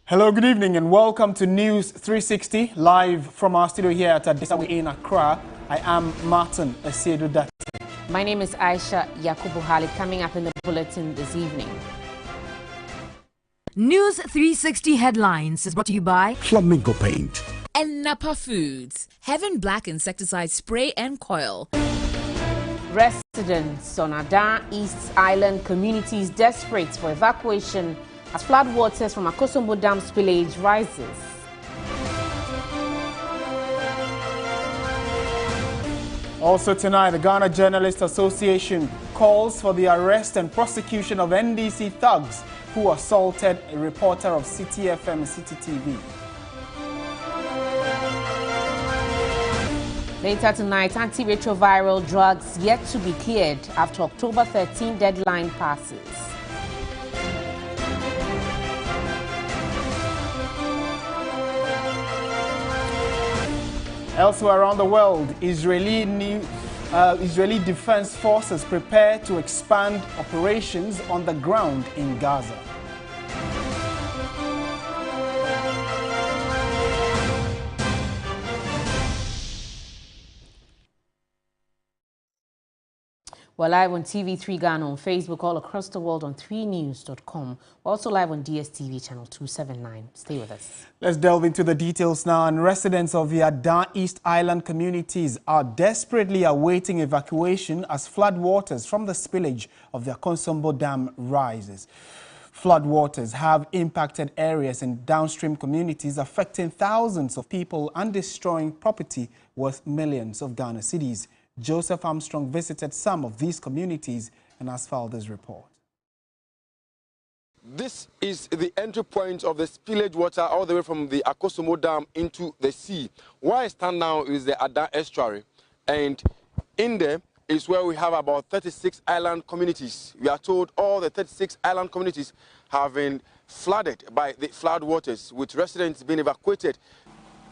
Hello, good evening and welcome to News 360, live from our studio here at Adesawe in Accra. I am Martin Asiedu Dati. My name is Aisha Yakubu Hali. Coming up in the bulletin this evening. News 360 headlines is brought to you by Flamingo Paint and Napa Foods. Heaven Black Insecticide Spray and Coil. Residents on Adan East Island communities desperate for evacuation as floodwaters from Akosombo Dam spillage rises. Also tonight, the Ghana Journalists Association calls for the arrest and prosecution of NDC thugs who assaulted a reporter of City FM and City TV. Later tonight, antiretroviral drugs yet to be cleared after October 13 deadline passes. Elsewhere around the world, Israeli Defense Forces prepare to expand operations on the ground in Gaza. We're live on TV3 Ghana on Facebook, all across the world on 3news.com. We're also live on DSTV channel 279. Stay with us. Let's delve into the details now. And residents of the Adan East Island communities are desperately awaiting evacuation as floodwaters from the spillage of the Akosombo Dam rises. Floodwaters have impacted areas in downstream communities, affecting thousands of people and destroying property worth millions of Ghana cedis. Joseph Armstrong visited some of these communities and has filed this report. This is the entry point of the spillage water all the way from the Akosombo Dam into the sea. Where I stand now is the Adan estuary, and in there is where we have about 36 island communities. We are told all the 36 island communities have been flooded by the flood waters, with residents being evacuated.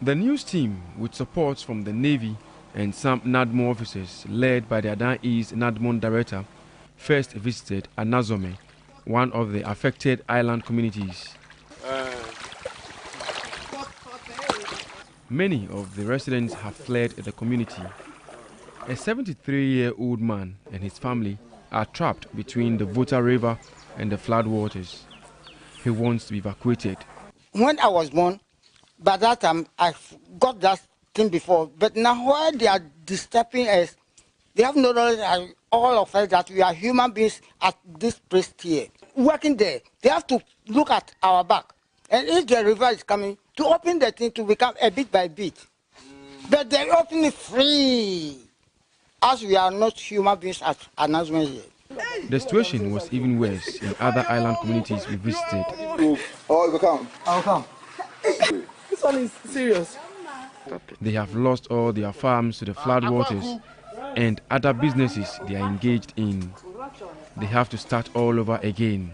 The news team, with support from the Navy and some NADMO officers led by the Adan East NADMO director, first visited Anazome, one of the affected island communities. Many of the residents have fled the community. A 73-year-old man and his family are trapped between the Volta River and the floodwaters. He wants to be evacuated. When I was born, by that time I got that before, but now why they are disturbing us, they have no knowledge, all of us, that we are human beings at this place here. Working there, they have to look at our back. And if the river is coming, to open the thing to become a bit by bit. But they open it free, as we are not human beings at announcement here. The situation was even worse in other island communities we visited. I'll come. This one is serious. They have lost all their farms to the floodwaters and other businesses they are engaged in. They have to start all over again.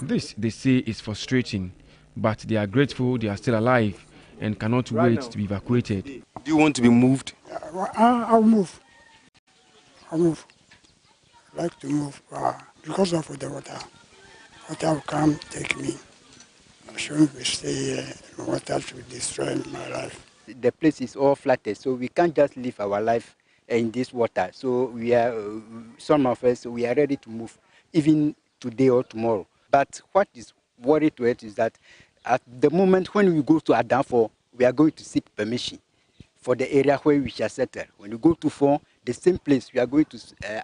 This, they say, is frustrating, but they are grateful they are still alive and cannot wait to be evacuated. Do you want to be moved? I'll move. I'd like to move because of the water. Water will come take me. I shouldn't stay here. Water should destroy my life. The place is all flooded, so we can't just live our life in this water. So we are, some of us, we are ready to move, even today or tomorrow. But what is worried to it is that at the moment when we go to Adanfo, we are going to seek permission for the area where we shall settle. When we go to Fon, the same place, we are going to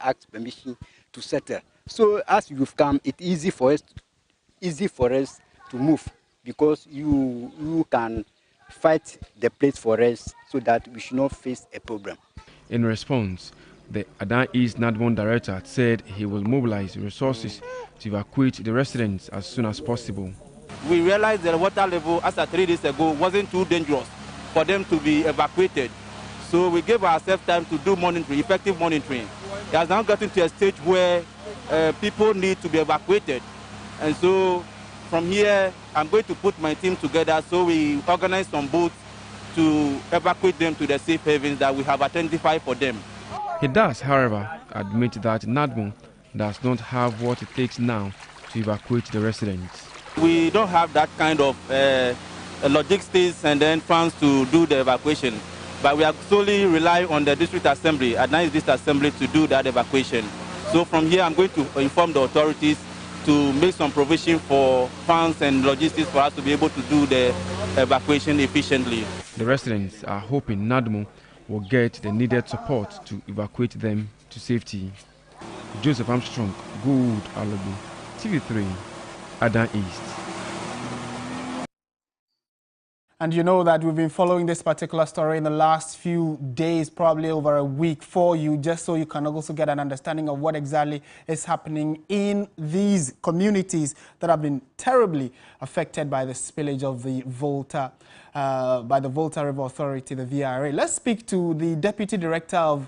ask permission to settle. So as you've come, it's easy for us to move, because you can fight the place for us so that we should not face a problem. In response, the Adan East NADMO director said he will mobilize resources to evacuate the residents as soon as possible. We realized the water level as of 3 days ago wasn't too dangerous for them to be evacuated. So we gave ourselves time to do monitoring, effective monitoring. It has now gotten to a stage where people need to be evacuated. And so from here, I'm going to put my team together so we organize some boats to evacuate them to the safe havens that we have identified for them. He does, however, admit that NADMO does not have what it takes now to evacuate the residents. We don't have that kind of logistics and then funds to do the evacuation, but we are solely relying on the district assembly, Adan East District Assembly, to do that evacuation. So from here, I'm going to inform the authorities to make some provision for funds and logistics for us to be able to do the evacuation efficiently. The residents are hoping NADMO will get the needed support to evacuate them to safety. Joseph Armstrong, Good Alabu, TV3, Adan East. And you know that we've been following this particular story in the last few days, probably over a week for you, just so you can also get an understanding of what exactly is happening in these communities that have been terribly affected by the spillage of the Volta, by the Volta River Authority, the VRA. Let's speak to the Deputy Director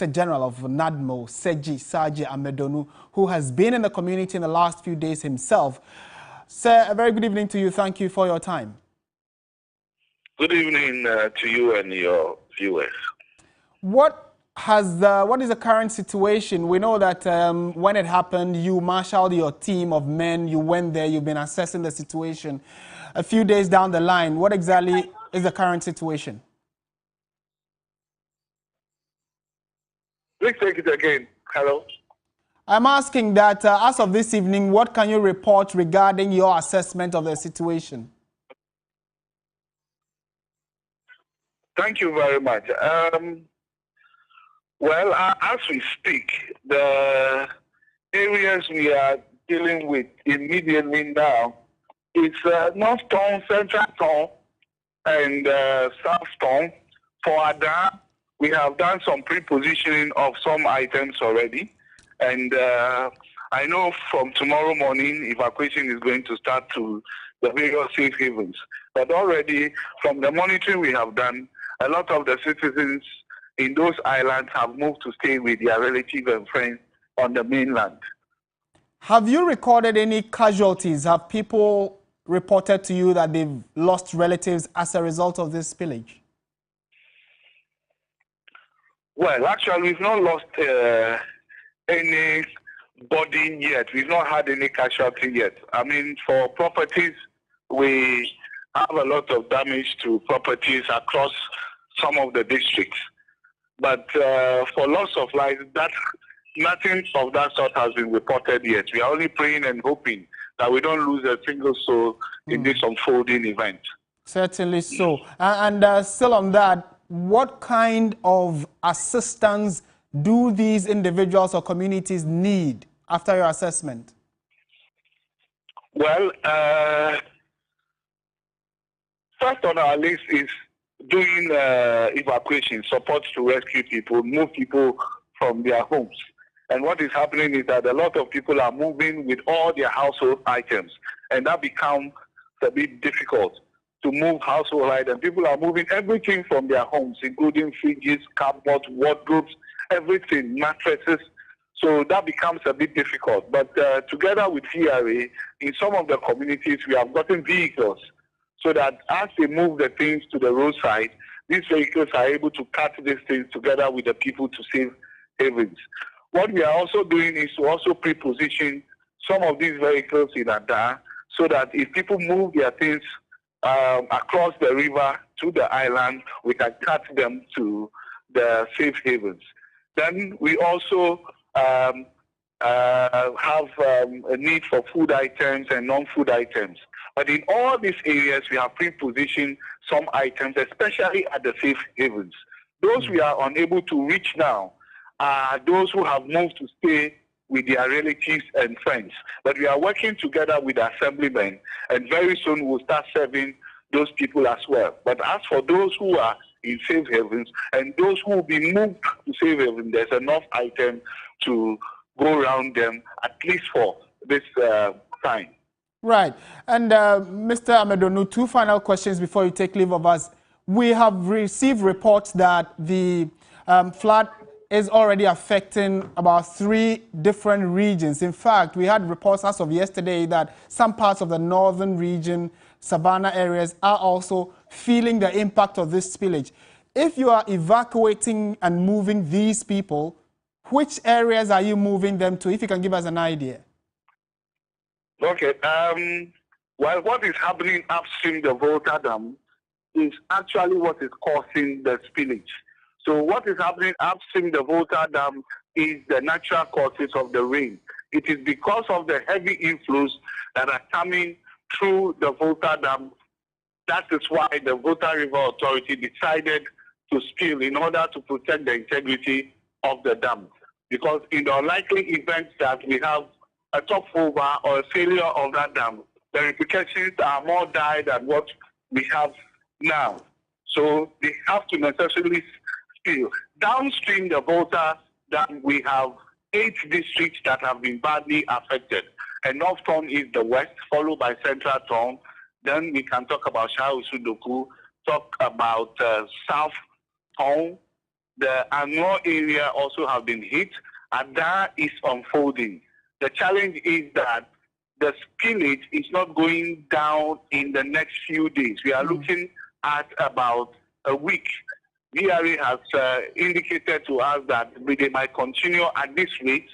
General of NADMO, Saji Amedonu, who has been in the community in the last few days himself. Sir, a very good evening to you. Thank you for your time. Good evening to you and your viewers. What is the current situation? We know that when it happened, you marshaled your team of men, you went there, you've been assessing the situation. A few days down the line, what exactly is the current situation? Please take it again. Hello? I'm asking that as of this evening, what can you report regarding your assessment of the situation? Thank you very much. Well, as we speak, the areas we are dealing with immediately now is North Town, Central Town, and South Town. For Adan, we have done some pre-positioning of some items already. And I know from tomorrow morning, evacuation is going to start to the various safe havens. But already, from the monitoring we have done, a lot of the citizens in those islands have moved to stay with their relatives and friends on the mainland. Have you recorded any casualties? Have people reported to you that they've lost relatives as a result of this spillage? Well, actually, we've not lost any body yet. We've not had any casualty yet. I mean, for properties, we have a lot of damage to properties across some of the districts. But for loss of life, nothing of that sort has been reported yet. We are only praying and hoping that we don't lose a single soul in this unfolding event. Certainly so. And still on that, what kind of assistance do these individuals or communities need after your assessment? Well, first on our list is doing evacuation, support to rescue people, move people from their homes. And what is happening is that a lot of people are moving with all their household items, and that becomes a bit difficult to move household items. People are moving everything from their homes, including fridges, cupboards, wardrobes, everything, mattresses. So that becomes a bit difficult. But together with VRA, in some of the communities, we have gotten vehicles so that as they move the things to the roadside, these vehicles are able to cut these things together with the people to save havens. What we are also doing is to also pre-position some of these vehicles in Adan so that if people move their things across the river to the island, we can cut them to the safe havens. Then we also have a need for food items and non-food items. But in all these areas, we have pre-positioned some items, especially at the safe havens. Those we are unable to reach now are those who have moved to stay with their relatives and friends. But we are working together with the assemblymen, and very soon we'll start serving those people as well. But as for those who are in safe havens and those who will be moved to safe havens, there's enough item to go around them, at least for this time. Right. And Mr. Amedonu, two final questions before you take leave of us. We have received reports that the flood is already affecting about 3 different regions. In fact, we had reports as of yesterday that some parts of the northern region, Savannah areas, are also feeling the impact of this spillage. If you are evacuating and moving these people, which areas are you moving them to, if you can give us an idea? Okay. Well, what is happening upstream the Volta Dam is actually what is causing the spillage. So what is happening upstream the Volta Dam is the natural causes of the rain. It is because of the heavy inflows that are coming through the Volta Dam. That is why the Volta River Authority decided to spill in order to protect the integrity of the dam. Because in the unlikely event that we have a top-over or a failure of that dam, the repercussions are more dire than what we have now. So they have to necessarily spill. Downstream the Volta Dam, we have 8 districts that have been badly affected. And North Town is the west, followed by Central Town. Then we can talk about Shao Sudoku, talk about South Town. The Anor area also have been hit, and that is unfolding. The challenge is that the spillage is not going down in the next few days. We are looking at about a week. VRA has indicated to us that they might continue at this rate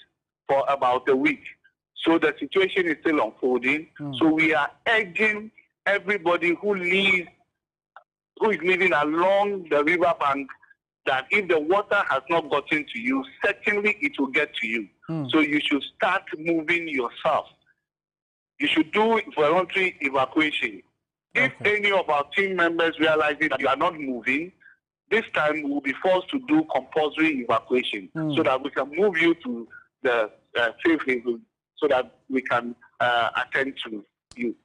for about a week. So the situation is still unfolding. So we are urging everybody who is living along the riverbank that if the water has not gotten to you, certainly it will get to you. So you should start moving yourself. You should do voluntary evacuation. If any of our team members realize that you are not moving, this time we will be forced to do compulsory evacuation so that we can move you to the safe haven so that we can attend to you.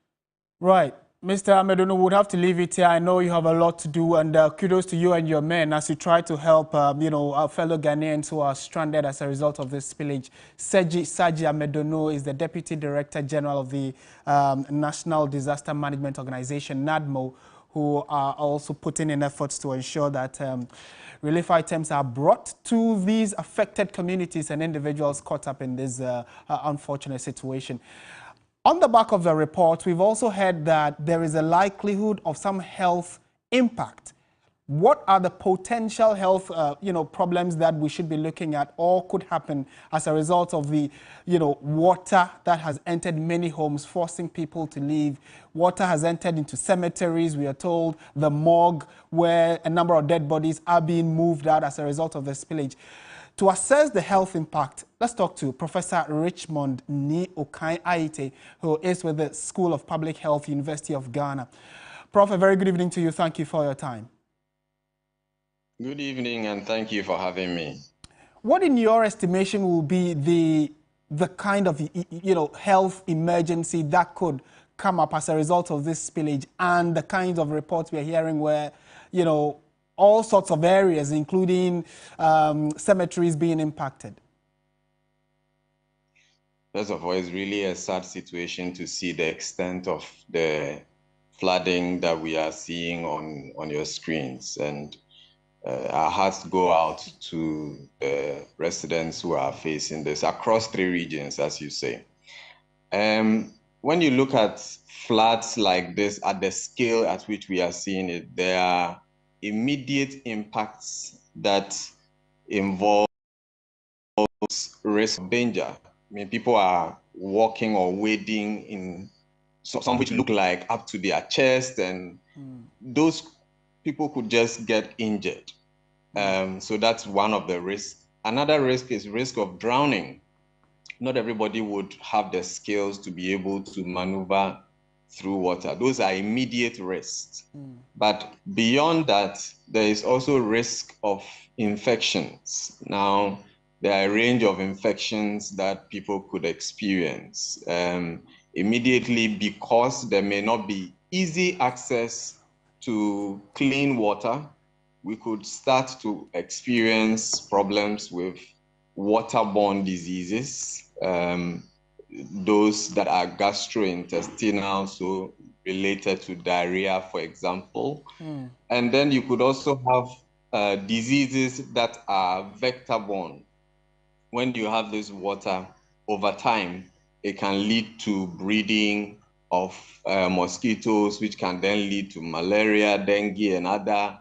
Right. Mr. Amedono, would have to leave it here. I know you have a lot to do, and kudos to you and your men as you try to help, our fellow Ghanaians who are stranded as a result of this spillage. Saji Amedono is the Deputy Director General of the National Disaster Management Organization, NADMO, who are also putting in efforts to ensure that relief items are brought to these affected communities and individuals caught up in this unfortunate situation. On the back of the report, we've also heard that there is a likelihood of some health impact. What are the potential health, problems that we should be looking at or could happen as a result of the, water that has entered many homes, forcing people to leave? Water has entered into cemeteries, we are told, the morgue, where a number of dead bodies are being moved out as a result of the spillage. To assess the health impact, let's talk to Professor Richmond Ni Okai Aite, who is with the School of Public Health, University of Ghana. Prof, a very good evening to you. Thank you for your time. Good evening, and thank you for having me. What, in your estimation, will be the kind of health emergency that could come up as a result of this spillage, and the kinds of reports we are hearing where, all sorts of areas, including cemeteries, being impacted? First of all, it's really a sad situation to see the extent of the flooding that we are seeing on your screens. And our hearts go out to the residents who are facing this across 3 regions, as you say. When you look at floods like this at the scale at which we are seeing it, there are immediate impacts that involve risk of danger. I mean, people are walking or wading in some which look like up to their chest, and those people could just get injured. So that's one of the risks. Another risk is risk of drowning. Not everybody would have the skills to be able to maneuver through water. Those are immediate risks. But beyond that, there is also risk of infections. Now, there are a range of infections that people could experience immediately, because there may not be easy access to clean water. We could start to experience problems with waterborne diseases, those that are gastrointestinal, so related to diarrhea, for example. And then you could also have diseases that are vector-borne. When you have this water, over time, it can lead to breeding of mosquitoes, which can then lead to malaria, dengue, and other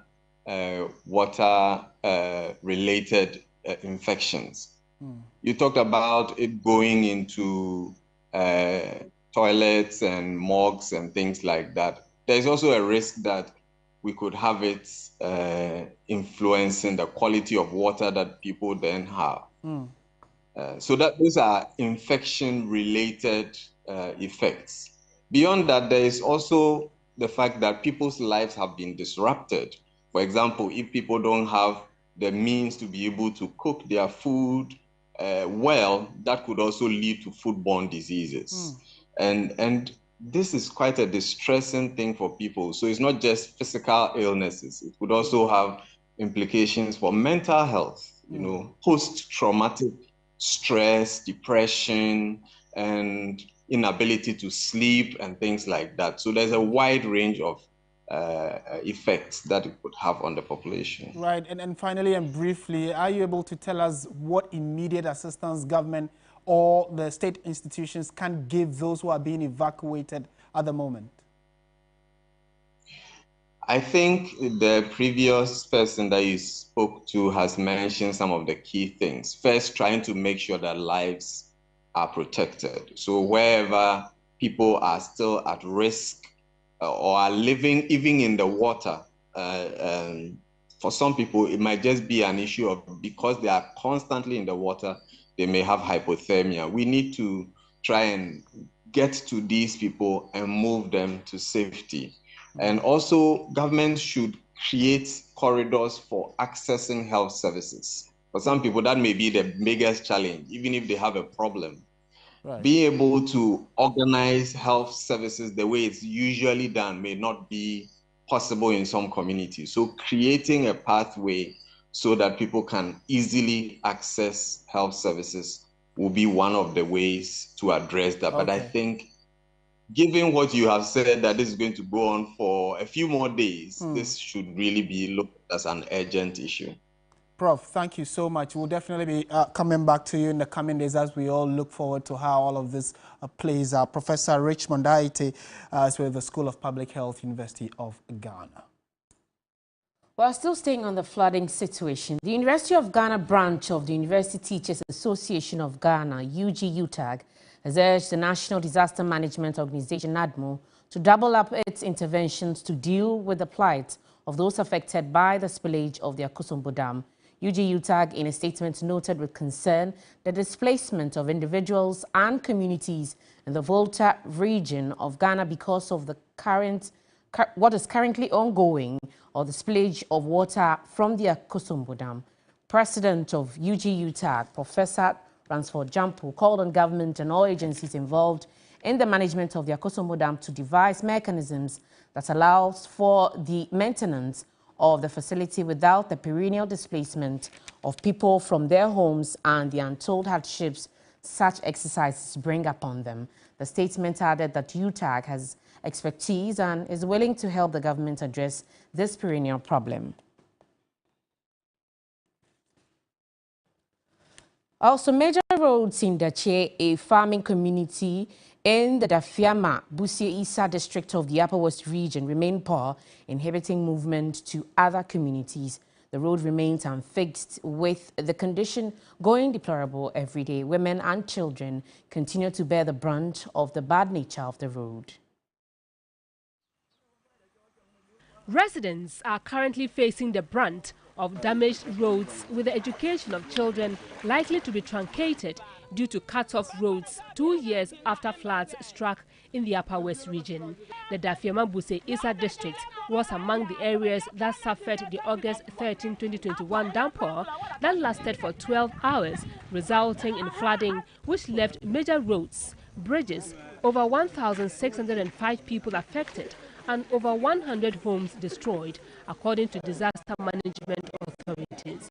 water-related infections. You talked about it going into toilets and morgues and things like that. There's also a risk that we could have it influencing the quality of water that people then have. So that those are infection-related effects. Beyond that, there is also the fact that people's lives have been disrupted. For example, if people don't have the means to be able to cook their food well, that could also lead to foodborne diseases. And this is quite a distressing thing for people. So it's not just physical illnesses. It could also have implications for mental health, you know, post-traumatic stress, depression, and inability to sleep and things like that. So there's a wide range of effects that it could have on the population. Right, and finally and briefly, are you able to tell us what immediate assistance government or the state institutions can give those who are being evacuated at the moment? I think the previous person that you spoke to has mentioned some of the key things. First, trying to make sure that lives are protected. So wherever people are still at risk or are living even in the water, for some people, it might just be an issue of because they are constantly in the water, they may have hypothermia. We need to try and get to these people and move them to safety. And also, government should create corridors for accessing health services. For some people, that may be the biggest challenge, even if they have a problem. Right. Being able to organize health services the way it's usually done may not be possible in some communities. So creating a pathway so that people can easily access health services will be one of the ways to address that. Okay. But I think, given what you have said, that this is going to go on for a few more days, this should really be looked at as an urgent issue. Prof, thank you so much. We'll definitely be coming back to you in the coming days as we all look forward to how all of this plays out. Professor Richmond Aite is with the School of Public Health, University of Ghana. While still staying on the flooding situation, the University of Ghana branch of the University Teachers Association of Ghana, UG-UTAG, has urged the National Disaster Management Organization, NADMO, to double up its interventions to deal with the plight of those affected by the spillage of the Akosombo Dam. UG-UTAG, in a statement, noted with concern the displacement of individuals and communities in the Volta region of Ghana because of the what is currently ongoing, or the spillage of water from the Akosombo Dam. President of UG-UTAG, Professor Ransford Jampo, called on government and all agencies involved in the management of the Akosombo Dam to devise mechanisms that allows for the maintenance of the facility without the perennial displacement of people from their homes and the untold hardships such exercises bring upon them. The statement added that UTAG has expertise and is willing to help the government address this perennial problem. Also, major roads in Dachie, a farming community in the Dafiama, Busie Isa district of the Upper West region, remain poor, inhibiting movement to other communities. The road remains unfixed, with the condition going deplorable every day. Women and children continue to bear the brunt of the bad nature of the road. Residents are currently facing the brunt of damaged roads, with the education of children likely to be truncated due to cut-off roads 2 years after floods struck in the Upper West region. The Dafiama Busie Isa district was among the areas that suffered the August 13, 2021 downpour that lasted for 12 hours, resulting in flooding which left major roads, bridges, over 1,605 people affected, and over 100 homes destroyed, according to disaster management authorities.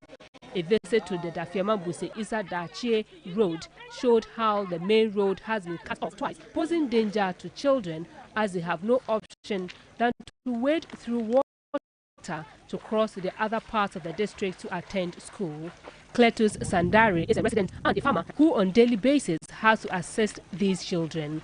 A visit to the Dafiama Busie Isa Dachie road showed how the main road has been cut off twice, posing danger to children as they have no option than to wade through water to cross to the other parts of the district to attend school. Cletus Sandari is a resident and a farmer who on daily basis has to assist these children.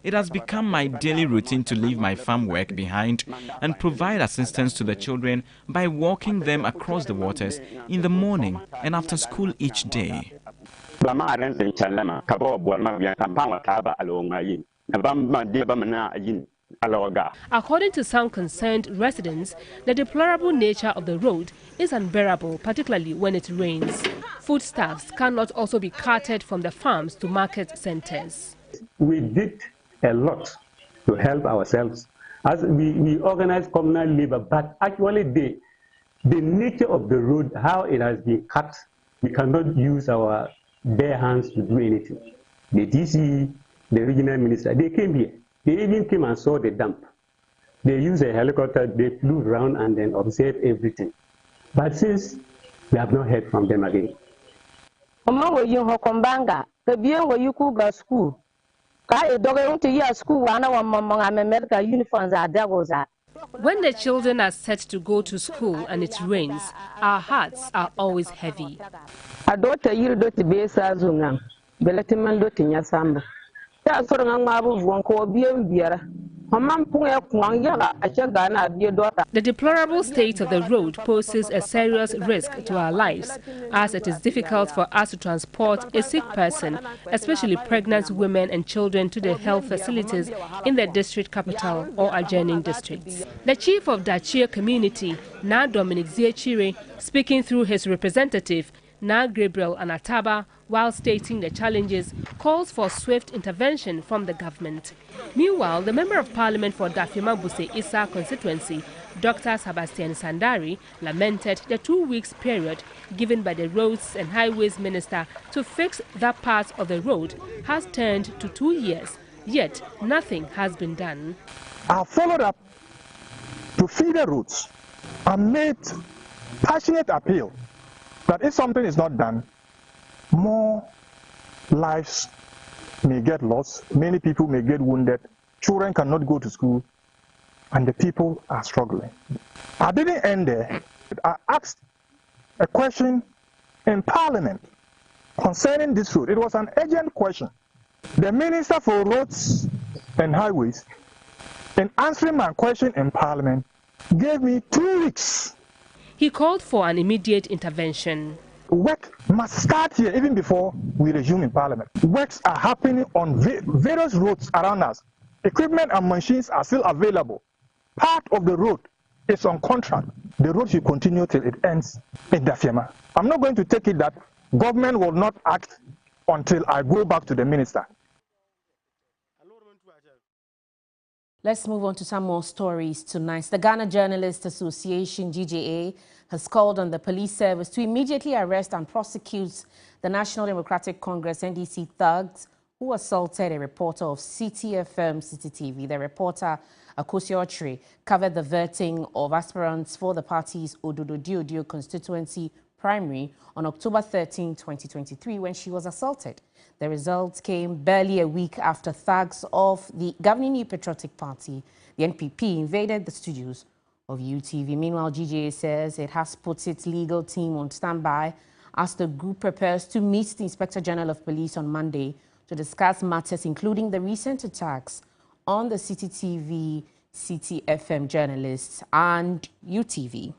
It has become my daily routine to leave my farm work behind and provide assistance to the children by walking them across the waters in the morning and after school each day. According to some concerned residents, the deplorable nature of the road is unbearable, particularly when it rains. Foodstuffs cannot also be carted from the farms to market centers. We did a lot to help ourselves as we organized communal labor, but actually the nature of the road, how it has been cut, we cannot use our bare hands to do anything. The DC, the regional minister, they came here. They even came and saw the dump. They used a helicopter, they flew around and then observed everything. But since we have not heard from them again. When the children are set to go to school and it rains, our hearts are always heavy. The deplorable state of the road poses a serious risk to our lives, as it is difficult for us to transport a sick person, especially pregnant women and children, to the health facilities in the district capital or adjoining districts. The chief of Dachia community, Na Dominic Ziechire, speaking through his representative, Na Gabriel Anataba, while stating the challenges, calls for swift intervention from the government. Meanwhile, the Member of Parliament for Dafima Buse Issa constituency, Dr. Sebastian Sandari, lamented the 2 weeks period given by the Roads and Highways Minister to fix that part of the road has turned to 2 years, yet nothing has been done. I followed up to feed the roads and made passionate appeal that if something is not done, more lives may get lost, many people may get wounded, children cannot go to school, and the people are struggling. I didn't end there. I asked a question in Parliament concerning this road. It was an urgent question. The Minister for Roads and Highways, in answering my question in Parliament, gave me 2 weeks. He called for an immediate intervention. Work must start here even before we resume in Parliament. Works are happening on various roads around us. Equipment and machines are still available. Part of the road is on contract. The road should continue till it ends in Dafema. I'm not going to take it that government will not act until I go back to the minister. Let's move on to some more stories tonight. The Ghana Journalists Association, GJA, has called on the police service to immediately arrest and prosecute the National Democratic Congress NDC thugs who assaulted a reporter of City FM City TV. The reporter, Akosi Ochre, covered the vetting of aspirants for the party's Ododo Diodio constituency primary on October 13, 2023, when she was assaulted. The results came barely a week after thugs of the governing New Patriotic Party, the NPP, invaded the studios of UTV. Meanwhile, GJA says it has put its legal team on standby as the group prepares to meet the Inspector General of Police on Monday to discuss matters including the recent attacks on the City TV, City FM journalists and UTV.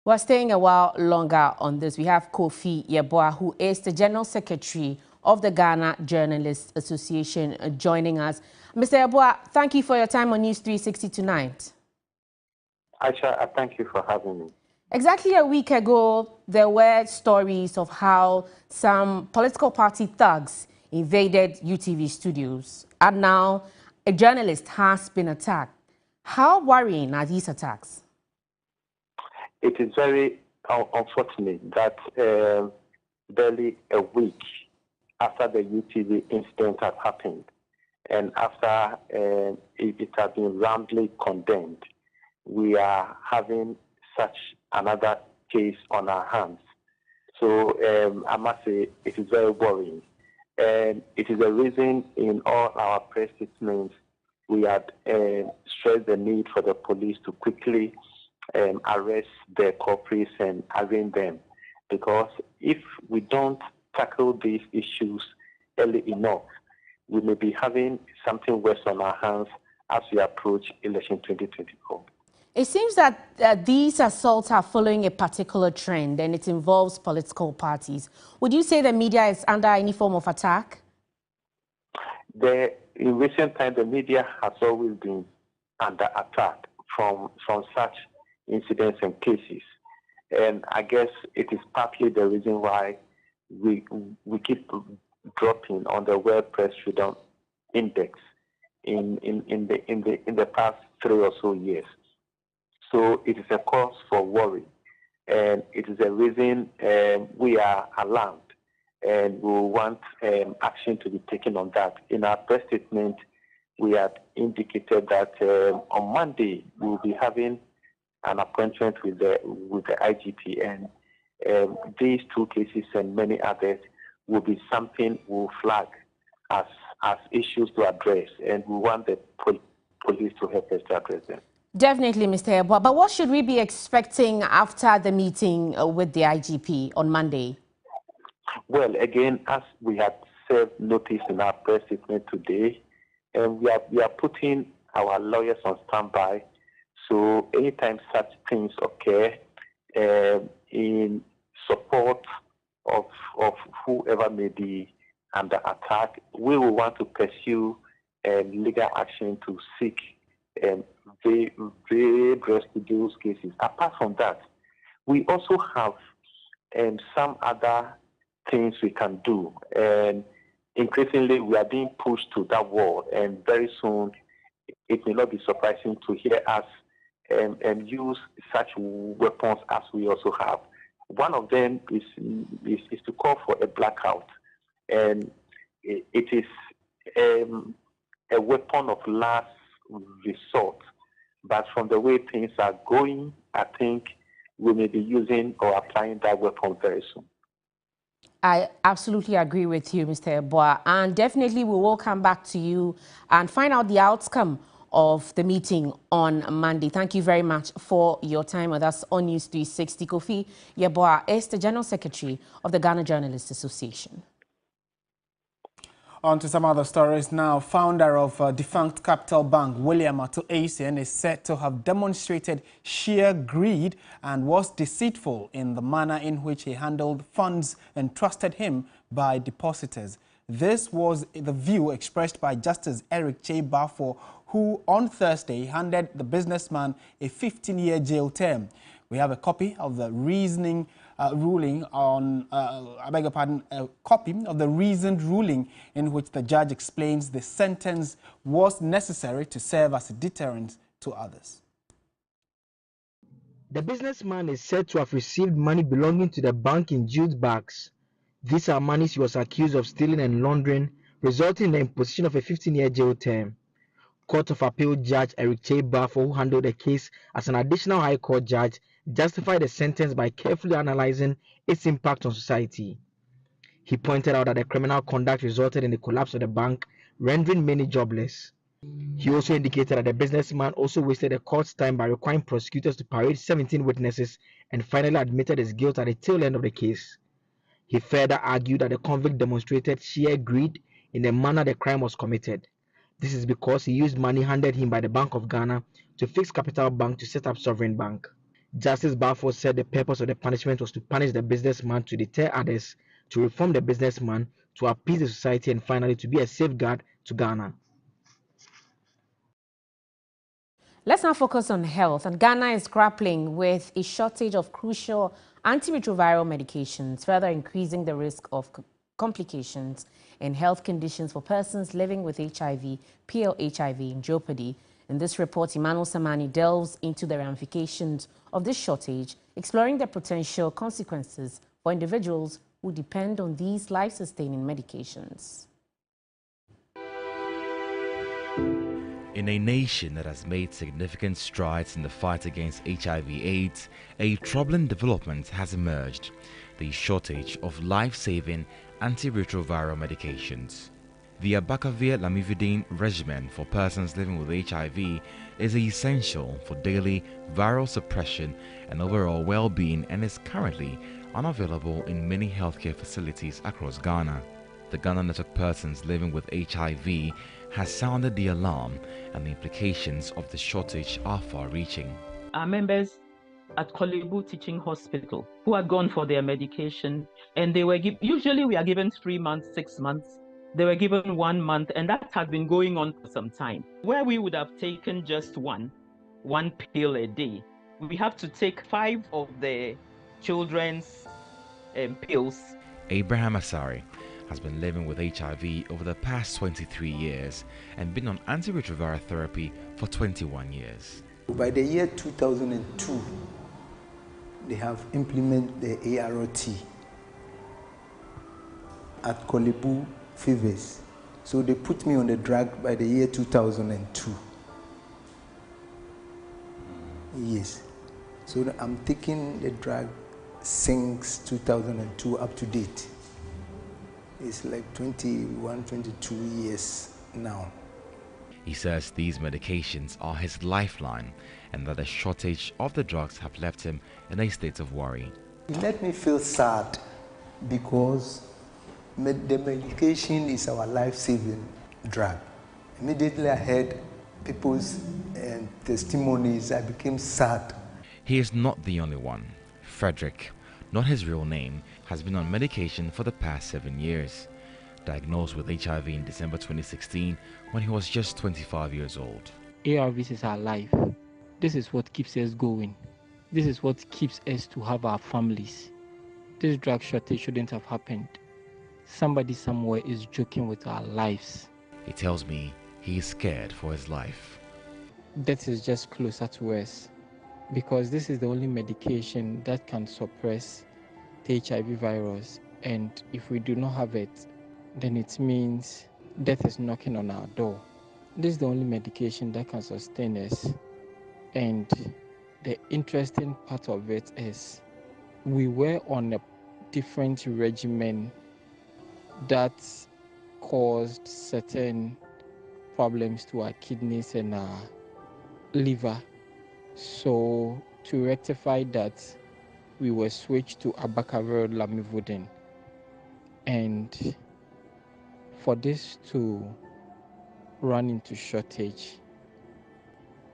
We're staying a while longer on this. We have Kofi Yeboah, who is the General Secretary of the Ghana Journalists Association, joining us. Mr. Yeboah, thank you for your time on News 360 tonight. Aisha, I thank you for having me. Exactly a week ago, there were stories of how some political party thugs invaded UTV studios, and now a journalist has been attacked. How worrying are these attacks? It is very unfortunate that barely a week after the UTV incident has happened, and after it has been roundly condemned, we are having such another case on our hands. So I must say it is very worrying. And it is a reason in all our press statements we had stressed the need for the police to quickly arrest the culprits and arraign them. Because if we don't tackle these issues early enough, we may be having something worse on our hands as we approach election 2024. It seems that these assaults are following a particular trend, and it involves political parties. Would you say the media is under any form of attack? In recent times, the media has always been under attack from such incidents and cases. And I guess it is partly the reason why we keep dropping on the World Press Freedom Index in the past 3 or so years. So it is a cause for worry, and it is a reason we are alarmed, and we want action to be taken on that. In our press statement, we had indicated that on Monday we will be having an appointment with the IGP, and these 2 cases and many others will be something we'll flag as issues to address, and we want the police to help us to address them. Definitely, Mr. Yeboah. But what should we be expecting after the meeting with the IGP on Monday? Well, again, as we had served notice in our press statement today, and we are putting our lawyers on standby. So anytime such things occur, in support of whoever may be under attack, we will want to pursue legal action to seek redress to those cases. Apart from that, we also have some other things we can do, and increasingly we are being pushed to that wall, and very soon it may not be surprising to hear us use such weapons as we also have. One of them is to call for a blackout, and it is a weapon of last resort. But from the way things are going, I think we may be using or applying that weapon very soon. I absolutely agree with you, Mr. Yeboah, and definitely we will come back to you and find out the outcome of the meeting on Monday. Thank you very much for your time with us on News 360. Kofi Yeboah is the General Secretary of the Ghana Journalists Association. On to some other stories now. Founder of defunct Capital Bank, William Ato Essien, is said to have demonstrated sheer greed and was deceitful in the manner in which he handled funds entrusted him by depositors. This was the view expressed by Justice Eric J. Bafo, who on Thursday handed the businessman a 15-year jail term. We have a copy of the ruling on, a copy of the reasoned ruling in which the judge explains the sentence was necessary to serve as a deterrent to others. The businessman is said to have received money belonging to the bank in jeweled bags. These are monies he was accused of stealing and laundering, resulting in the imposition of a 15-year jail term. Court of Appeal Judge Eric J. Bafo, who handled the case as an additional High Court judge, justified the sentence by carefully analyzing its impact on society. He pointed out that the criminal conduct resulted in the collapse of the bank, rendering many jobless. He also indicated that the businessman also wasted the court's time by requiring prosecutors to parade 17 witnesses and finally admitted his guilt at the tail end of the case. He further argued that the convict demonstrated sheer greed in the manner the crime was committed. This is because he used money handed him by the Bank of Ghana to fix Capital Bank to set up Sovereign Bank. Justice Bafo said the purpose of the punishment was to punish the businessman, to deter others, to reform the businessman, to appease the society, and finally to be a safeguard to Ghana. Let's now focus on health. And Ghana is grappling with a shortage of crucial antiretroviral medications, further increasing the risk of complications and health conditions for persons living with HIV, PL-HIV in jeopardy. In this report, Emmanuel Samani delves into the ramifications of this shortage, exploring the potential consequences for individuals who depend on these life-sustaining medications. In a nation that has made significant strides in the fight against HIV/AIDS, a troubling development has emerged: the shortage of life-saving antiretroviral medications. The Abacavir-Lamivudine regimen for persons living with HIV is essential for daily viral suppression and overall well-being, and is currently unavailable in many healthcare facilities across Ghana. The Ghana Network Persons Living with HIV has sounded the alarm, and the implications of the shortage are far-reaching. Our members at Korle Bu Teaching Hospital who had gone for their medication, and they were usually we are given 3 months, 6 months. They were given 1 month, and that had been going on for some time. Where we would have taken just one pill a day, we have to take 5 of the children's pills. Abraham Asari has been living with HIV over the past 23 years and been on antiretroviral therapy for 21 years. By the year 2002, they have implemented the ART at Korle Bu Fevers. So they put me on the drug by the year 2002. Yes. So I'm taking the drug since 2002 up to date. It's like 21, 22 years now. He says these medications are his lifeline and that the shortage of the drugs have left him in a state of worry. It made me feel sad because the medication is our life-saving drug. Immediately I heard people's testimonies, I became sad. He is not the only one. Frederick, not his real name, has been on medication for the past 7 years. Diagnosed with HIV in December 2016 when he was just 25 years old. ARVs is our life. This is what keeps us going. This is what keeps us to have our families. This drug shortage shouldn't have happened. Somebody somewhere is joking with our lives. He tells me he is scared for his life. Death is just closer to us because this is the only medication that can suppress the HIV virus, and if we do not have it, then it means death is knocking on our door. This is the only medication that can sustain us, and the interesting part of it is we were on a different regimen that caused certain problems to our kidneys and our liver. So to rectify that, we were switched to abacavir lamivudine. And for this to run into shortage,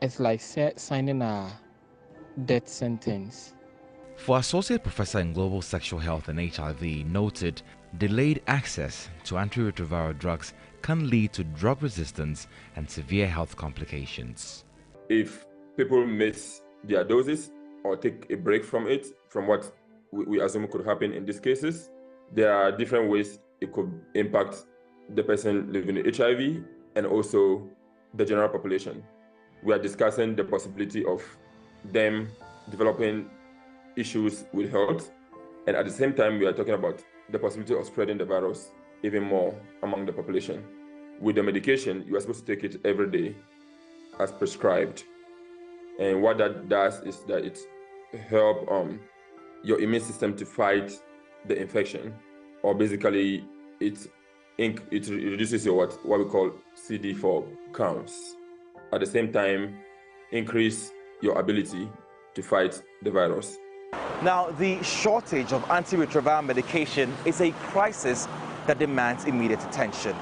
it's like signing a death sentence. For Associate Professor in Global Sexual Health and HIV noted, delayed access to antiretroviral drugs can lead to drug resistance and severe health complications. If people miss their doses or take a break from it, from what we assume could happen in these cases, there are different ways it could impact the person living with HIV and also the general population. We are discussing the possibility of them developing issues with health, and at the same time we are talking about the possibility of spreading the virus even more among the population. With the medication, you are supposed to take it every day as prescribed, and what that does is that it helps your immune system to fight the infection, or basically it reduces your what we call CD4 counts. At the same time, increase your ability to fight the virus. Now, the shortage of antiretroviral medication is a crisis that demands immediate attention.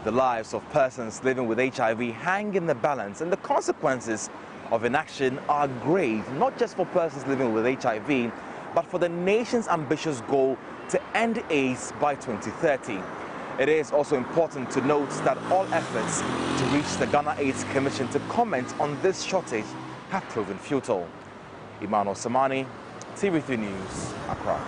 The lives of persons living with HIV hang in the balance, and the consequences of inaction are grave, not just for persons living with HIV, but for the nation's ambitious goal to end AIDS by 2030. It is also important to note that all efforts to reach the Ghana AIDS Commission to comment on this shortage have proven futile. Emmanuel Samani, TV3 News, Accra.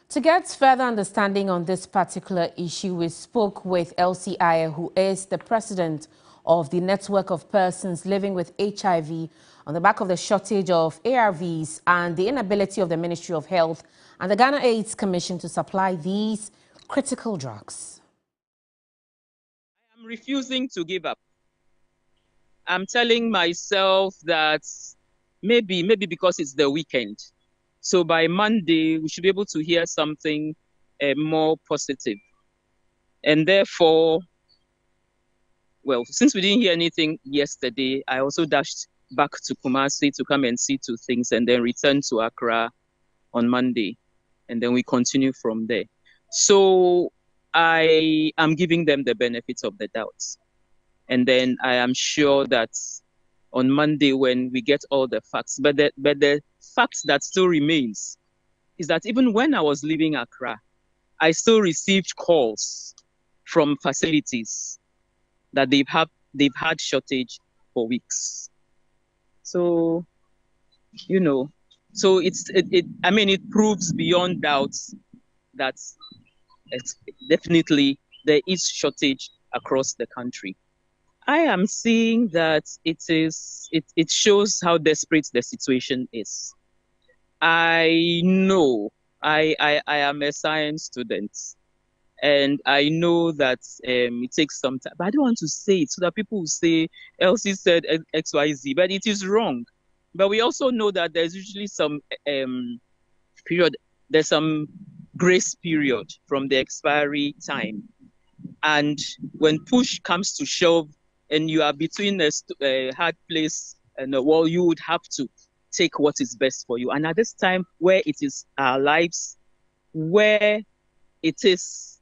To get further understanding on this particular issue, we spoke with Elsie Ayer, who is the president of the Network of Persons Living with HIV, on the back of the shortage of ARVs and the inability of the Ministry of Health and the Ghana AIDS Commission to supply these critical drugs. I'm refusing to give up. I'm telling myself that maybe because it's the weekend. So by Monday, we should be able to hear something more positive. And therefore, well, since we didn't hear anything yesterday, I also dashed back to Kumasi to come and see to things, and then return to Accra on Monday. And then we continue from there. So I am giving them the benefits of the doubt. And then I am sure that on Monday when we get all the facts, but the fact that still remains is that even when I was leaving Accra, I still received calls from facilities that they've had shortage for weeks. So, so it proves beyond doubt that definitely there is shortage across the country. I am seeing that it shows how desperate the situation is. I know I am a science student, and I know that it takes some time, but I don't want to say it so that people will say Elsie said XYZ, but it is wrong. But we also know that there's usually some period, there's some grace period from the expiry time. And when push comes to shove and you are between a hard place and a wall, you would have to take what is best for you. And at this time where it is our lives, where it is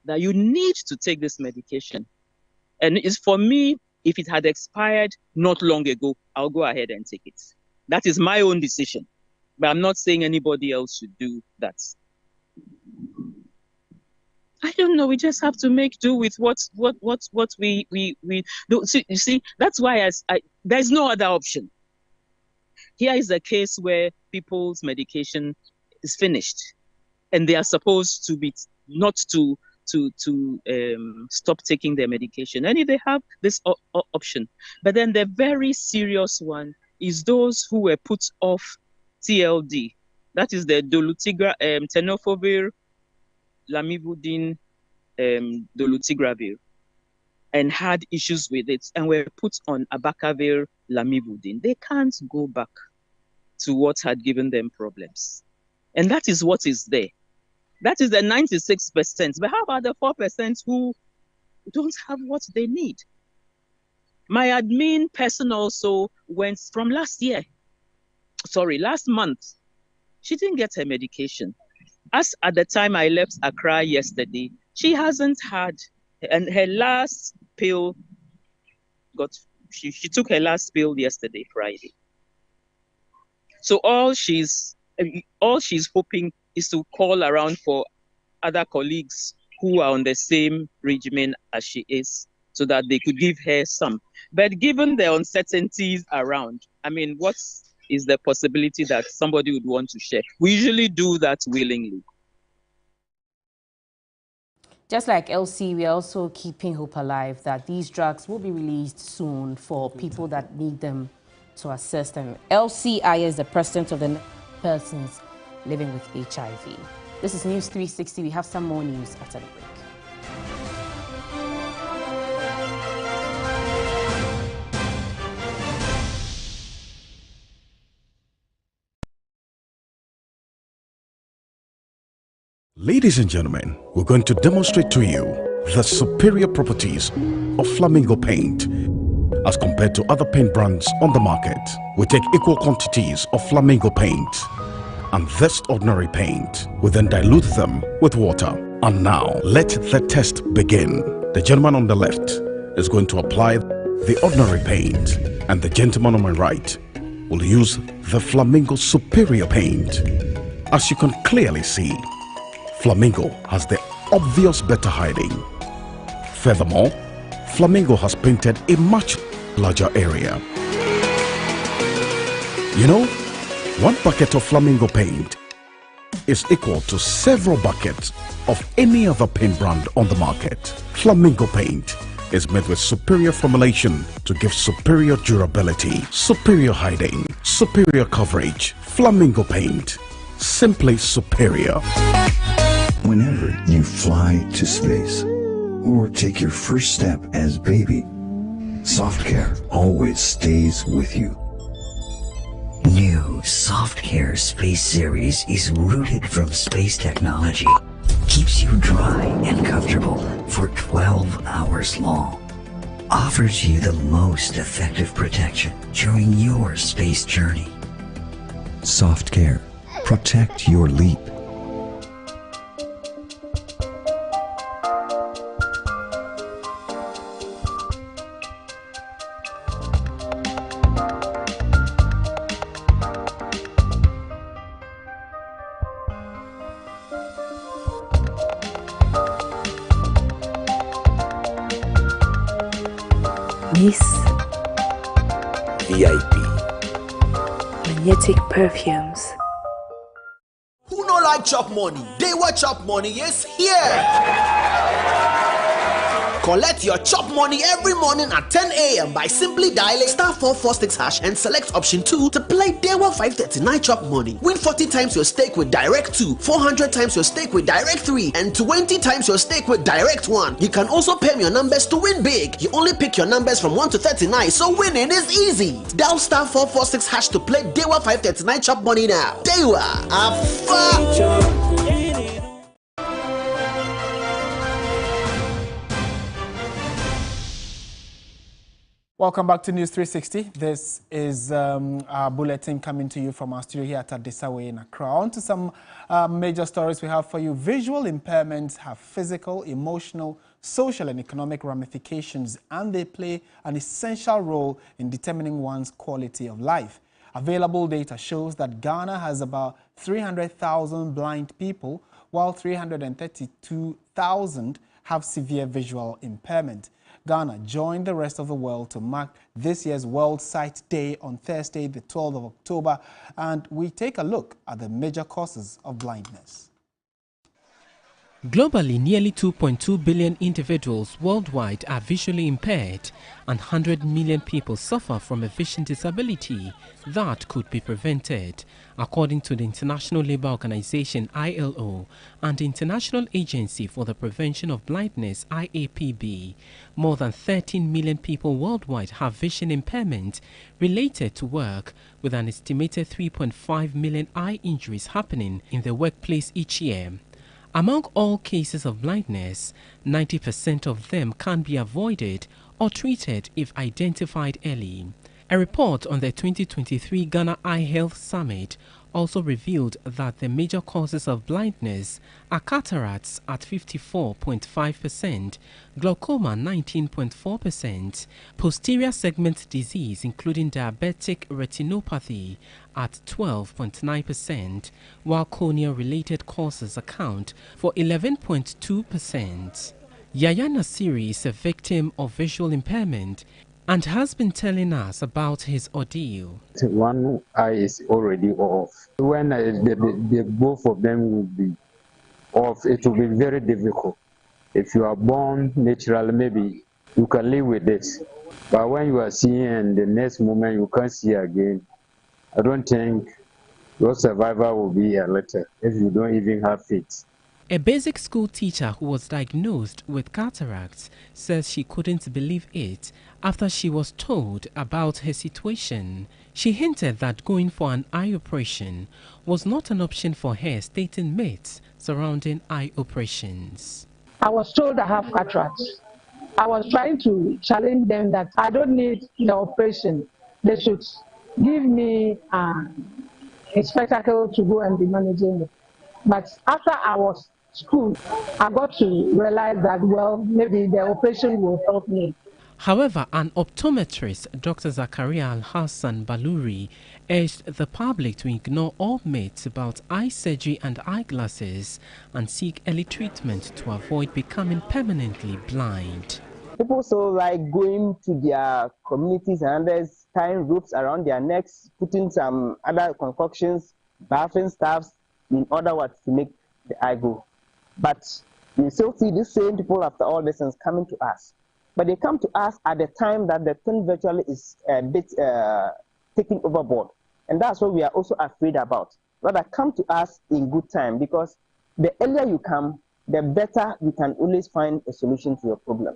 that you need to take this medication. And it's for me, if it had expired not long ago, I'll go ahead and take it. That is my own decision. But I'm not saying anybody else should do that. I don't know. We just have to make do with what we do. So, you see, that's why there's no other option. Here is a case where people's medication is finished, and they are supposed to be not to stop taking their medication. And if they have this option, but then the very serious one is those who were put off TLD. That is the tenofovir, lamivudine, dolutegravir, and had issues with it and were put on abacavir, lamivudine. They can't go back to what had given them problems. And that is what is there. That is the 96%. But how about the 4% who don't have what they need? My admin person also went from last month. She didn't get her medication. As at the time I left Accra yesterday, she hasn't had, and her last pill she took her last pill yesterday, Friday. So all she's hoping is to call around for other colleagues who are on the same regimen as she is, so that they could give her some. But given the uncertainties around, what is the possibility that somebody would want to share? We usually do that willingly. Just like LC, we are also keeping hope alive that these drugs will be released soon for people that need them to assess them. LC Aya is the president of the persons living with HIV. This is News 360. We have some more news after the break. Ladies and gentlemen, we're going to demonstrate to you the superior properties of Flamingo paint as compared to other paint brands on the market. We take equal quantities of Flamingo paint and this ordinary paint. We then dilute them with water. And now, let the test begin. The gentleman on the left is going to apply the ordinary paint, and the gentleman on my right will use the Flamingo superior paint. As you can clearly see, Flamingo has the obvious better hiding. Furthermore, Flamingo has painted a much larger area. You know, one bucket of Flamingo paint is equal to several buckets of any other paint brand on the market. Flamingo paint is made with superior formulation to give superior durability, superior hiding, superior coverage. Flamingo paint, simply superior. Whenever you fly to space or take your first step as baby, Soft Care always stays with you. New Soft Care Space Series is rooted from space technology. Keeps you dry and comfortable for 12 hours long. offers you the most effective protection during your space journey. Soft Care. Protect your leap. Miss VIP Magnetic Perfumes. Who no like chop money? They what chop money is here. Collect your chop money every morning at 10 a.m. by simply dialing *446# and select option 2 to play Dewa 539 chop money. Win 40 times your stake with Direct 2, 400 times your stake with Direct 3, and 20 times your stake with Direct 1. You can also pay your numbers to win big. You only pick your numbers from 1 to 39, so winning is easy. Dial *446# to play Dewa 539 chop money now. Dewa, Welcome back to News 360. This is our bulletin coming to you from our studio here at Adesawe in Accra. On to some major stories we have for you. Visual impairments have physical, emotional, social and economic ramifications, and they play an essential role in determining one's quality of life. Available data shows that Ghana has about 300,000 blind people, while 332,000 have severe visual impairment. Ghana joined the rest of the world to mark this year's World Sight Day on Thursday, the 12th of October, and we take a look at the major causes of blindness. Globally, nearly 2.2 billion individuals worldwide are visually impaired, and 100 million people suffer from a vision disability that could be prevented, according to the International Labour Organization (ILO) and the International Agency for the Prevention of Blindness (IAPB). More than 13 million people worldwide have vision impairment related to work, with an estimated 3.5 million eye injuries happening in the workplace each year. Among all cases of blindness, 90% of them can be avoided or treated if identified early. A report on the 2023 Ghana Eye Health Summit also revealed that the major causes of blindness are cataracts at 54.5%, glaucoma 19.4%, posterior segment disease including diabetic retinopathy at 12.9%, while cornea-related causes account for 11.2%. Yaya Nasiri is a victim of visual impairment and has been telling us about his ordeal. One eye is already off. When the both of them will be off, it will be very difficult. If you are born naturally, maybe you can live with it. But when you are seeing and the next moment you can't see again, I don't think your survival will be a letter if you don't even have faith. A basic school teacher who was diagnosed with cataracts says she couldn't believe it after she was told about her situation. She hinted that going for an eye operation was not an option for her, stating myths surrounding eye operations. I was told I have cataracts. I was trying to challenge them that I don't need the operation. They should give me a spectacle to go and be managing it. But after I was school, I got to realize that, well, maybe the operation will help me. However, an optometrist, Dr. Zakaria Al-Hassan Baluri, urged the public to ignore all myths about eye surgery and eyeglasses and seek early treatment to avoid becoming permanently blind. People so like going to their communities and others, tying ropes around their necks, putting some other concoctions, bathing stuffs in order to make the eye go. But you still see these same people after all this is coming to us. But they come to us at the time that the thing virtually is a bit taken overboard. And that's what we are also afraid about. Rather come to us in good time, because the earlier you come, the better you can always find a solution to your problem.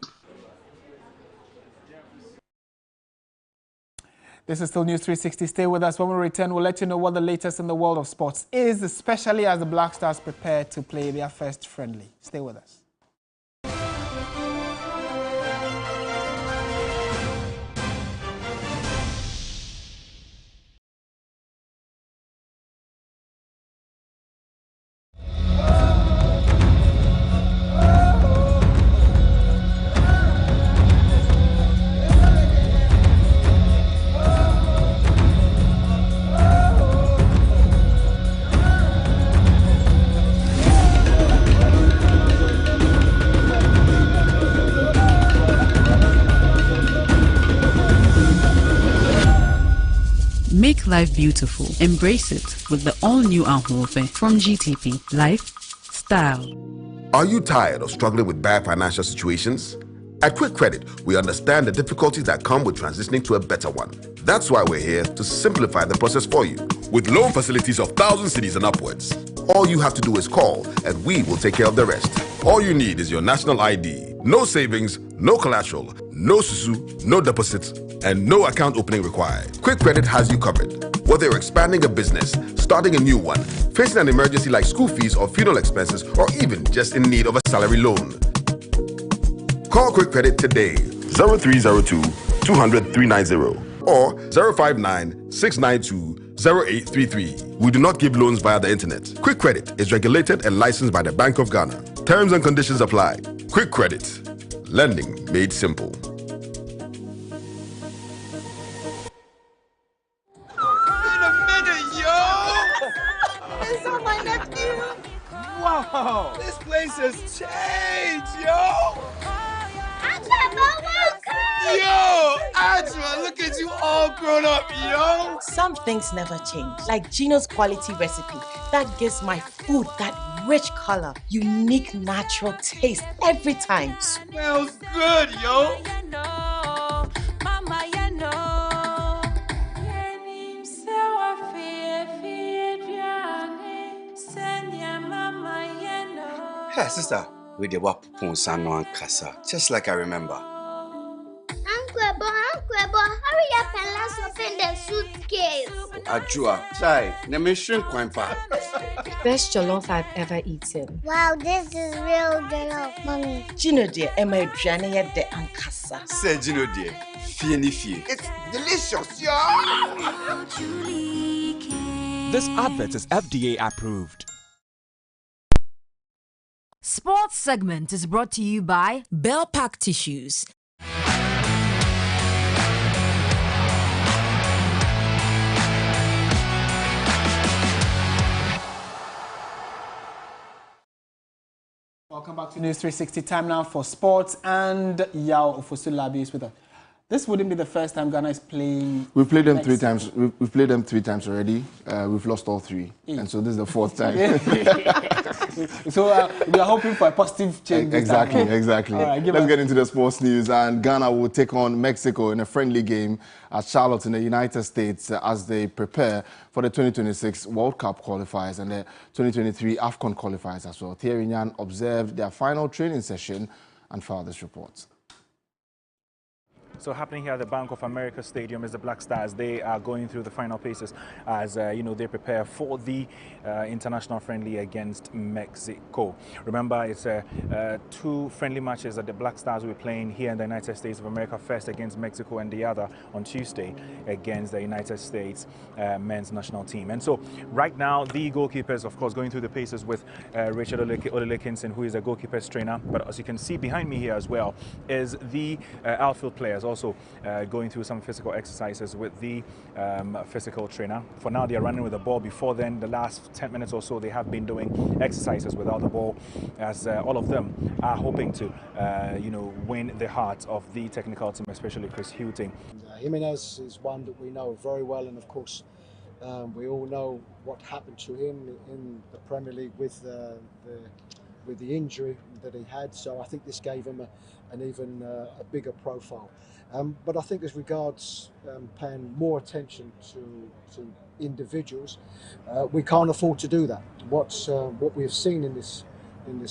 This is still News 360. Stay with us. When we return, we'll let you know what the latest in the world of sports is, especially as the Black Stars prepare to play their first friendly. Stay with us. Make life beautiful. Embrace it with the all-new Ahofe from GTP. Lifestyle. Are you tired of struggling with bad financial situations? At Quick Credit, we understand the difficulties that come with transitioning to a better one. That's why we're here to simplify the process for you. With loan facilities of 1,000 cedis and upwards, all you have to do is call and we will take care of the rest. All you need is your national ID. No savings, no collateral, no susu, no deposits, and no account opening required. Quick Credit has you covered. Whether you're expanding a business, starting a new one, facing an emergency like school fees or funeral expenses, or even just in need of a salary loan. Call Quick Credit today, 0302 200 390 or 059 692 0833. We do not give loans via the internet. Quick Credit is regulated and licensed by the Bank of Ghana. Terms and conditions apply. Quick Credit. Lending made simple. It's on my nephew. Wow, this place has changed, yo. Yo, Ajwa, look at you all grown up, yo. Some things never change, like Gino's quality recipe that gives my food that rich color, unique natural taste every time. Smells good, yo. Hey, sister, we the wap ponsano and casa, just like I remember. Uncle, hurry up and let's open the suitcase. Ajua, chai, na me shrink quite fast. Best jollof I've ever eaten. Wow, this is real jollof, mommy. Gino dear, Emma Adriana de Ankasa. Say Gino dear, fie. It's delicious, yo. This advert is FDA approved. Sports segment is brought to you by Bell Pack Tissues. Welcome back to News 360. Time now for sports, and Yao Ofosulabi is with us. This wouldn't be the first time Ghana is playing. We've played them 3 times. We've played them 3 times already. We've lost all 3, and so this is the 4th time. So we are hoping for a positive change. Exactly. All right, Let's get into the sports news. And Ghana will take on Mexico in a friendly game at Charlotte in the United States as they prepare for the 2026 World Cup qualifiers and the 2023 AFCON qualifiers as well. Thierry Nyan observed their final training session and filed this report. So happening here at the Bank of America Stadium is the Black Stars. They are going through the final paces as they prepare for the international friendly against Mexico. Remember, it's 2 friendly matches that the Black Stars will be playing here in the United States of America, first against Mexico and the other on Tuesday against the United States men's national team. And so right now the goalkeepers, of course, going through the paces with Richard Olelekinson, who is a goalkeepers trainer. But as you can see behind me here as well is the outfield players also going through some physical exercises with the physical trainer. For now, they are running with the ball. Before then, the last 10 minutes or so, they have been doing exercises without the ball, as all of them are hoping to, win the heart of the technical team, especially Chris Hughting. Jimenez is one that we know very well, and of course, we all know what happened to him in the Premier League with the injury that he had. So I think this gave him an even a bigger profile. But I think as regards paying more attention to individuals, we can't afford to do that. What we have seen in this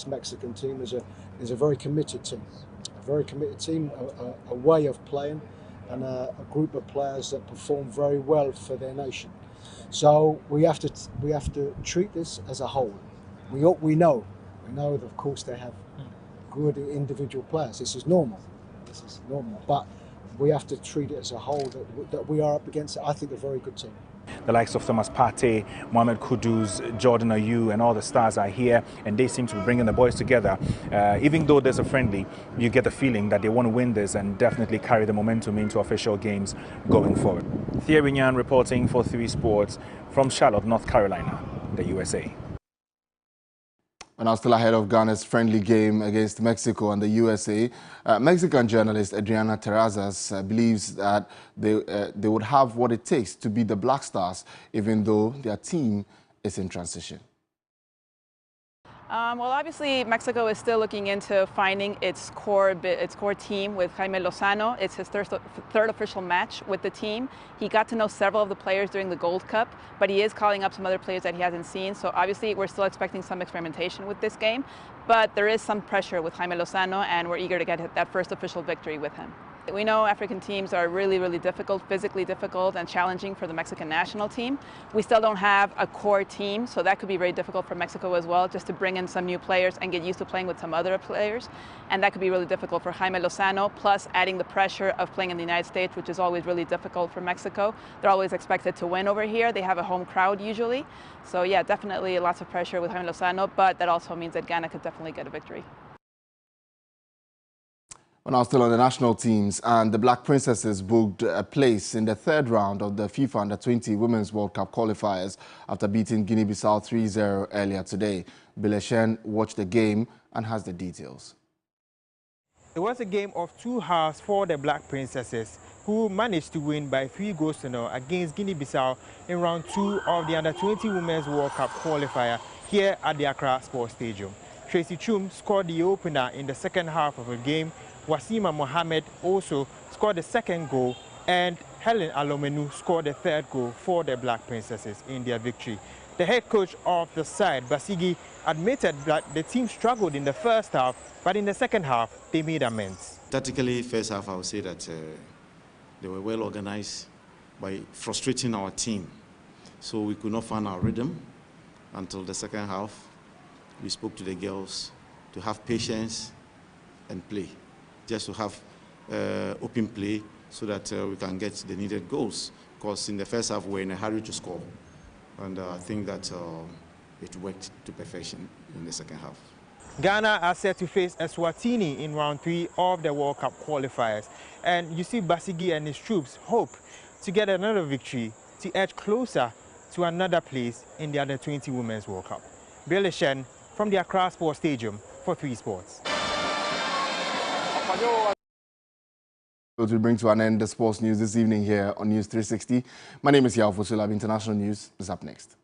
Mexican team is a very committed team, a way of playing, and a group of players that perform very well for their nation. So we have to treat this as a whole. We know that of course they have good individual players. This is normal, but we have to treat it as a whole, that we are up against, I think, a very good team. The likes of Thomas Partey, Mohamed Kudus, Jordan Ayew, and all the stars are here, and they seem to be bringing the boys together. Even though there's a friendly, you get the feeling that they want to win this and definitely carry the momentum into official games going forward. Thierry Nyan reporting for 3 Sports from Charlotte, North Carolina, the USA. And now still ahead of Ghana's friendly game against Mexico and the USA, Mexican journalist Adriana Terrazas believes that they would have what it takes to beat the Black Stars, even though their team is in transition. Well, obviously, Mexico is still looking into finding its core team with Jaime Lozano. It's his third official match with the team. He got to know several of the players during the Gold Cup, but he is calling up some other players that he hasn't seen. So obviously, we're still expecting some experimentation with this game, but there is some pressure with Jaime Lozano, and we're eager to get that first official victory with him. We know African teams are really, really difficult, physically difficult and challenging for the Mexican national team. We still don't have a core team, so that could be very difficult for Mexico as well, just to bring in some new players and get used to playing with some other players. And that could be really difficult for Jaime Lozano, plus adding the pressure of playing in the United States, which is always really difficult for Mexico. They're always expected to win over here. They have a home crowd usually. So yeah, definitely lots of pressure with Jaime Lozano, but that also means that Ghana could definitely get a victory. We're now still on the national teams, and the Black Princesses booked a place in the third round of the FIFA Under-20 Women's World Cup qualifiers after beating Guinea-Bissau 3-0 earlier today. Bileshen watched the game and has the details. It was a game of 2 halves for the Black Princesses, who managed to win by 3 goals to 0 against Guinea-Bissau in round 2 of the Under-20 Women's World Cup qualifier here at the Accra Sports Stadium. Tracy Chum scored the opener in the second half of the game. Wasima Mohammed also scored the second goal, and Helen Alomenu scored the third goal for the Black Princesses in their victory. The head coach of the side, Basigi, admitted that the team struggled in the first half, but in the second half, they made amends. Tactically, first half, I would say that they were well organized by frustrating our team. So we could not find our rhythm until the second half. We spoke to the girls to have patience and play. Just to have open play so that we can get the needed goals. Because in the first half, we were in a hurry to score. And I think that it worked to perfection in the second half. Ghana are set to face Eswatini in round 3 of the World Cup qualifiers. And you see Basigi and his troops hope to get another victory to edge closer to another place in the Under-20 Women's World Cup. Bileshen from the Accra Sports Stadium for 3 Sports. So to bring to an end the sports news this evening here on News 360. My name is Yao Fosulab. International News is up next.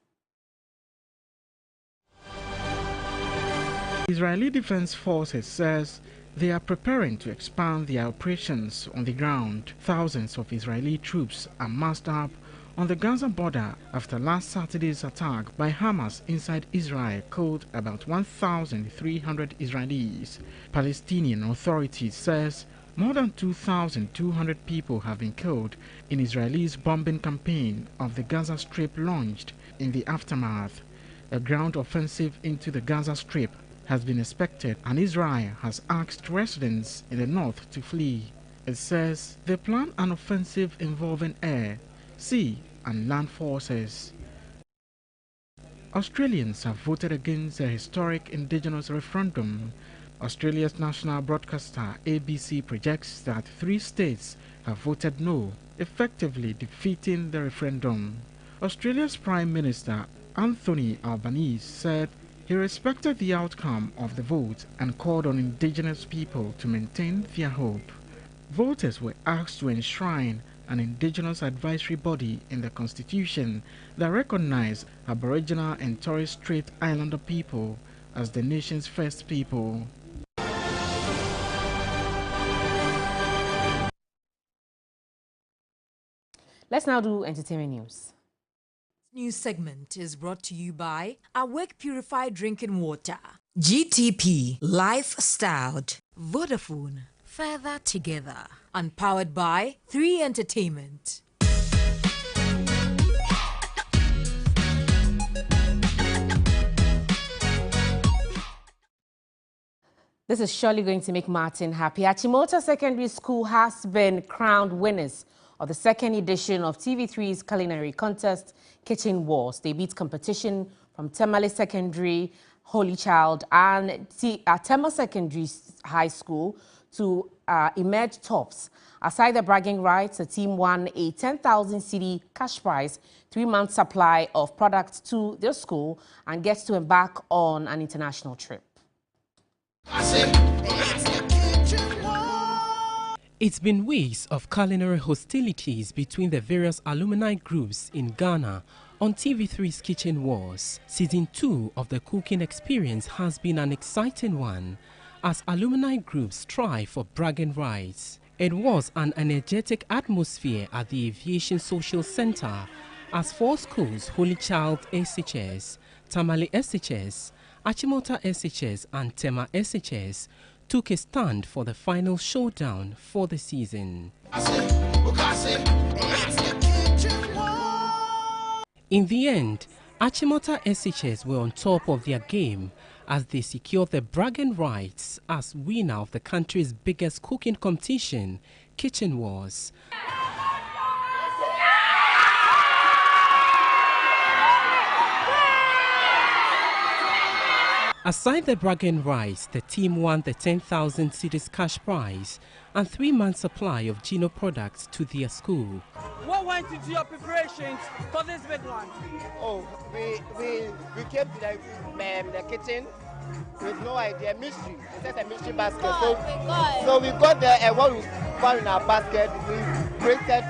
Israeli Defense Forces says they are preparing to expand their operations on the ground. Thousands of Israeli troops are massed up on the Gaza border after last Saturday's attack by Hamas inside Israel killed about 1,300 Israelis. Palestinian authorities says more than 2,200 people have been killed in Israel's bombing campaign of the Gaza Strip launched in the aftermath. A ground offensive into the Gaza Strip has been expected, and Israel has asked residents in the north to flee. It says they plan an offensive involving air, sea and land forces. Australians have voted against a historic indigenous referendum. Australia's national broadcaster ABC projects that 3 states have voted no, effectively defeating the referendum. Australia's Prime Minister Anthony Albanese said he respected the outcome of the vote and called on indigenous people to maintain their hope. Voters were asked to enshrine an indigenous advisory body in the constitution that recognized Aboriginal and Torres Strait Islander people as the nation's first people. Let's now do entertainment news. News segment is brought to you by Awake Purified Drinking Water, GTP Lifestyled, Vodafone, Further Together, and powered by 3 Entertainment. This is surely going to make Martin happy. Achimota Secondary School has been crowned winners of the 2nd edition of TV3's culinary contest, Kitchen Wars. They beat competition from Temale Secondary, Holy Child, and Tema Secondary High School to emerge tops. Aside the bragging rights, the team won a 10,000 cedi cash prize, 3-month supply of products to their school, and gets to embark on an international trip. It's been weeks of culinary hostilities between the various alumni groups in Ghana on TV3's Kitchen Wars. Season 2 of the cooking experience has been an exciting one as alumni groups strive for bragging rights. It was an energetic atmosphere at the Aviation Social Center as 4 schools, Holy Child SHS, Tamale SHS, Achimota SHS and Tema SHS, took a stand for the final showdown for the season. In the end, Achimota SHS were on top of their game as they secured the bragging rights as winner of the country's biggest cooking competition, Kitchen Wars. Aside the bragging rights, the team won the 10,000 cedis cash prize and 3-month supply of Gino products to their school. What went into your preparations for this big one? Oh, we came to the kitchen with no idea, mystery. It's just a mystery basket. So we got what we found in our basket. We created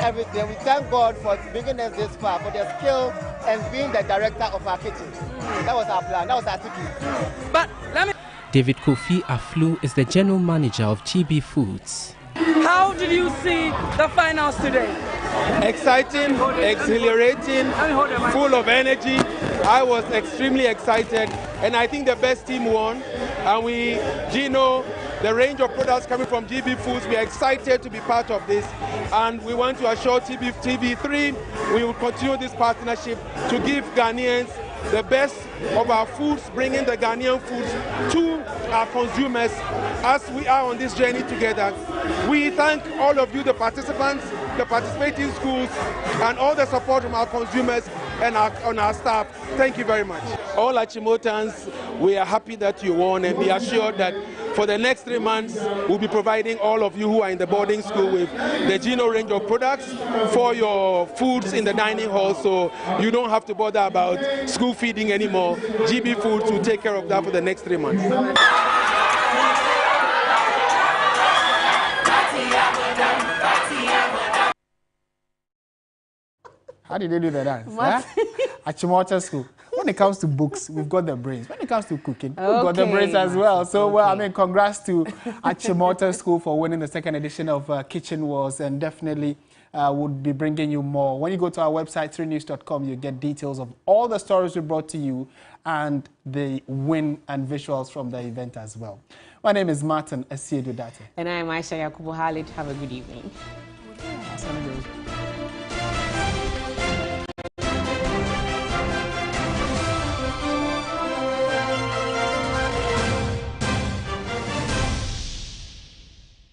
everything. We thank God for bringing us this far, for their skill and being the director of our kitchen. That was our plan. That was our ticket. But let me. David Kofi Aflu is the general manager of GB Foods. How did you see the finals today? Exciting, exhilarating, full of energy. I was extremely excited, and I think the best team won. And Gino, the range of products coming from GB Foods, we are excited to be part of this. And we want to assure TV3 we will continue this partnership to give Ghanaians the best of our foods, bringing the Ghanaian foods to our consumers as we are on this journey together. We thank all of you, the participants, the participating schools, and all the support from our consumers and our staff. Thank you very much. All Achimotans, we are happy that you won, and be assured that for the next 3 months, we'll be providing all of you who are in the boarding school with the Gino range of products for your foods in the dining hall, so you don't have to bother about school feeding anymore. GB Foods will take care of that for the next 3 months. How did they do the dance? Huh? Achimota School. When it comes to books, we've got the brains. When it comes to cooking, we've got the brains as well. So, well, I mean, congrats to Achimota School for winning the 2nd edition of Kitchen Wars, and definitely would be bringing you more. When you go to our website, 3news.com, you get details of all the stories we brought to you and the win and visuals from the event as well. My name is Martin Asiedu Date. And I am Aisha Yakubu Khalid. Have a good evening.